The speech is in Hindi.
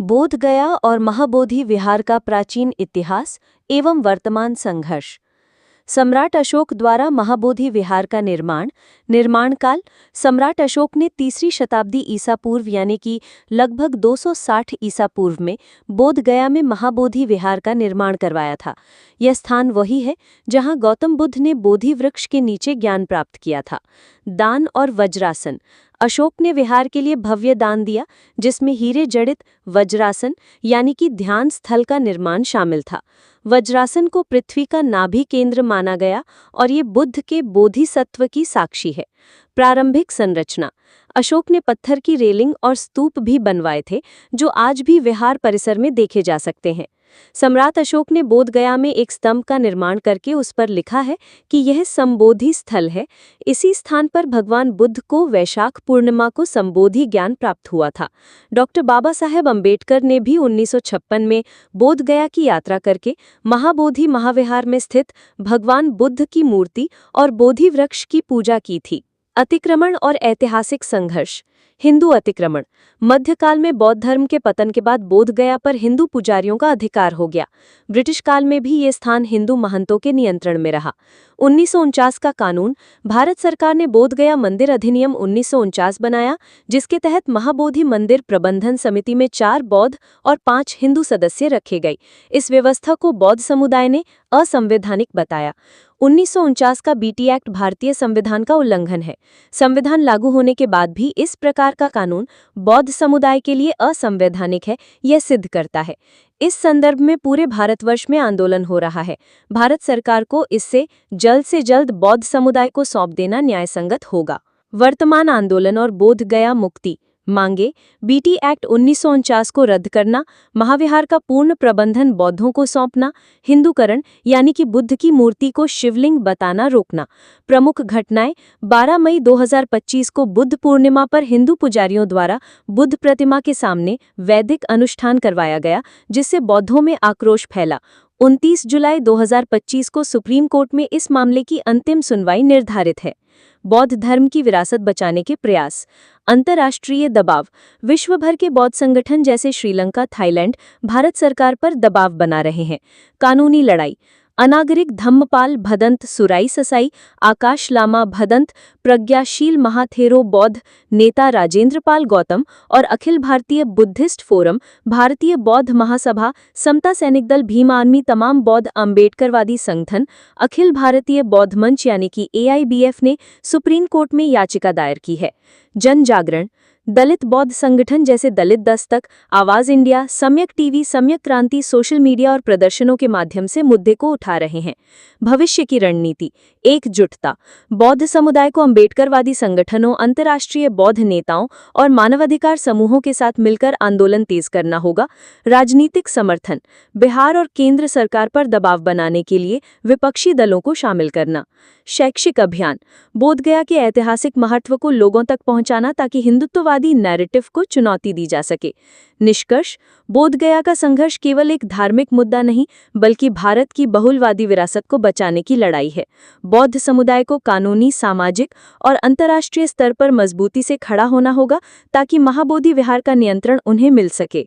बोध गया और महाबोधि विहार का प्राचीन इतिहास एवं वर्तमान संघर्ष। सम्राट अशोक द्वारा महाबोधि विहार का निर्माण काल। सम्राट अशोक ने 3री शताब्दी ईसा पूर्व यानी कि लगभग 260 ईसा पूर्व में बोध गया में महाबोधि विहार का निर्माण करवाया था। यह स्थान वही है जहां गौतम बुद्ध ने बोधि वृक्ष के नीचे ज्ञान प्राप्त किया था। दान और वज्रासन। अशोक ने विहार के लिए भव्य दान दिया, जिसमें हीरे जड़ित वज्रासन यानी कि ध्यान स्थल का निर्माण शामिल था। वज्रासन को पृथ्वी का नाभि केंद्र माना गया और ये बुद्ध के बोधिसत्व की साक्षी है। प्रारंभिक संरचना। अशोक ने पत्थर की रेलिंग और स्तूप भी बनवाए थे, जो आज भी विहार परिसर में देखे जा सकते हैं। सम्राट अशोक ने बोध गया में एक स्तंभ का निर्माण करके उस पर लिखा है कि यह संबोधि स्थल है। इसी स्थान पर भगवान बुद्ध को वैशाख पूर्णिमा को संबोधि ज्ञान प्राप्त हुआ था। डॉक्टर बाबा साहेब अम्बेडकर ने भी 1956 में बोध गया की यात्रा करके महाबोधि महाविहार में स्थित भगवान बुद्ध की मूर्ति और बोधि वृक्ष की पूजा की थी। अतिक्रमण और ऐतिहासिक संघर्ष। हिंदू अतिक्रमण। मध्यकाल में बौद्ध धर्म के पतन के बाद बोध गया पर हिंदू पुजारियों का अधिकार हो गया। ब्रिटिश काल में भी ये स्थान हिंदू महंतों के नियंत्रण में रहा। 1949 का कानून। भारत सरकार ने बोध गया मंदिर अधिनियम 1949 बनाया, जिसके तहत महाबोधि मंदिर प्रबंधन समिति में 4 बौद्ध और 5 हिंदू सदस्य रखे गए। इस व्यवस्था को बौद्ध समुदाय ने असंवैधानिक बताया। 1949 का बीटी एक्ट भारतीय संविधान का उल्लंघन है। संविधान लागू होने के बाद भी इस प्रकार का कानून बौद्ध समुदाय के लिए असंवैधानिक है, यह सिद्ध करता है। इस संदर्भ में पूरे भारतवर्ष में आंदोलन हो रहा है। भारत सरकार को इससे से जल्द बौद्ध समुदाय को सौंप देना न्यायसंगत होगा। वर्तमान आंदोलन और बोध गया मुक्ति मांगे। बीटी एक्ट 1949 को रद्द करना, महाविहार का पूर्ण प्रबंधन बौद्धों को सौंपना, हिंदूकरण यानी कि बुद्ध की मूर्ति को शिवलिंग बताना रोकना। प्रमुख घटनाएं। 12 मई 2025 को बुद्ध पूर्णिमा पर हिंदू पुजारियों द्वारा बुद्ध प्रतिमा के सामने वैदिक अनुष्ठान करवाया गया, जिससे बौद्धों में आक्रोश फैला। 29 जुलाई 2025 को सुप्रीम कोर्ट में इस मामले की अंतिम सुनवाई निर्धारित है। बौद्ध धर्म की विरासत बचाने के प्रयास। अंतर्राष्ट्रीय दबाव। विश्व भर के बौद्ध संगठन जैसे श्रीलंका, थाईलैंड भारत सरकार पर दबाव बना रहे हैं। कानूनी लड़ाई। अनागरिक धम्मपाल भदंत सुराई ससाई, आकाश लामा भदंत, प्रज्ञाशील महाथेरो बौद्ध नेता राजेंद्र पाल गौतम और अखिल भारतीय बुद्धिस्ट फोरम, भारतीय बौद्ध महासभा, समता सैनिक दल, भीम आर्मी, तमाम बौद्ध अम्बेडकरवादी संगठन, अखिल भारतीय बौद्ध मंच यानी कि AIBF ने सुप्रीम कोर्ट में याचिका दायर की है। जन जागरण। दलित बौद्ध संगठन जैसे दलित दस्तक, आवाज इंडिया, सम्यक टीवी, सम्यक क्रांति सोशल मीडिया और प्रदर्शनों के माध्यम से मुद्दे को उठा रहे हैं। भविष्य की रणनीति। एकजुटता। बौद्ध समुदाय को अम्बेडकरवादी संगठनों, अंतर्राष्ट्रीय बौद्ध नेताओं और मानवाधिकार समूहों के साथ मिलकर आंदोलन तेज करना होगा। राजनीतिक समर्थन। बिहार और केंद्र सरकार पर दबाव बनाने के लिए विपक्षी दलों को शामिल करना। शैक्षिक अभियान। बोध गया के ऐतिहासिक महत्व को लोगों तक पहुंचाना ताकि हिंदुत्ववादी नैरेटिव को चुनौती दी जा सके। निष्कर्ष। बोध गया का संघर्ष केवल एक धार्मिक मुद्दा नहीं, बल्कि भारत की बहुलवादी विरासत को बचाने की लड़ाई है। बौद्ध समुदाय को कानूनी, सामाजिक और अंतर्राष्ट्रीय स्तर पर मजबूती से खड़ा होना होगा ताकि महाबोधि विहार का नियंत्रण उन्हें मिल सके।